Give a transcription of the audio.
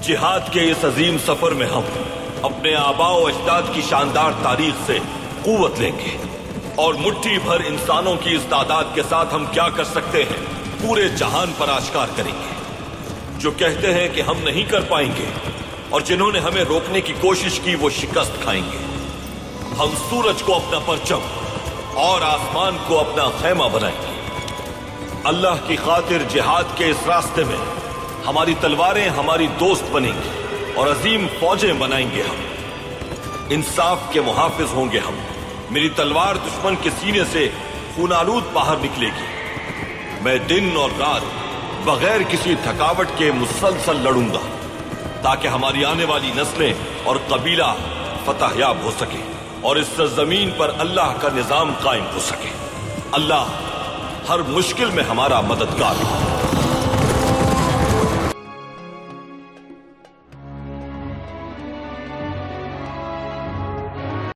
جہاد کے اس عظیم سفر میں ہم اپنے آباء و اجداد کی شاندار تاریخ سے قوت لیں گے اور مٹھی بھر انسانوں کی اس تعداد کے ساتھ ہم کیا کر سکتے ہیں پورے جہان پر آشکار کریں گے۔ جو کہتے ہیں کہ ہم نہیں کر پائیں گے اور جنہوں نے ہمیں روکنے کی کوشش کی وہ شکست کھائیں گے۔ ہم سورج کو اپنا پرچم اور آسمان کو اپنا خیمہ بنائیں گے۔ اللہ کی خاطر جہاد کے اس راستے میں ہماری تلواریں ہماری دوست بنیں گی اور عظیم فوجیں بنائیں گے۔ ہم انصاف کے محافظ ہوں گے۔ ہم میری تلوار دشمن کے سینے سے خون آلود باہر نکلے گی۔ میں دن اور رات بغیر کسی تھکاوٹ کے مسلسل لڑوں گا تاکہ ہماری آنے والی نسلیں اور قبیلہ فتح یاب ہو سکے اور اس سرزمین پر اللہ کا نظام قائم ہو سکے۔ اللہ ہر مشکل میں ہمارا مددگار ہے۔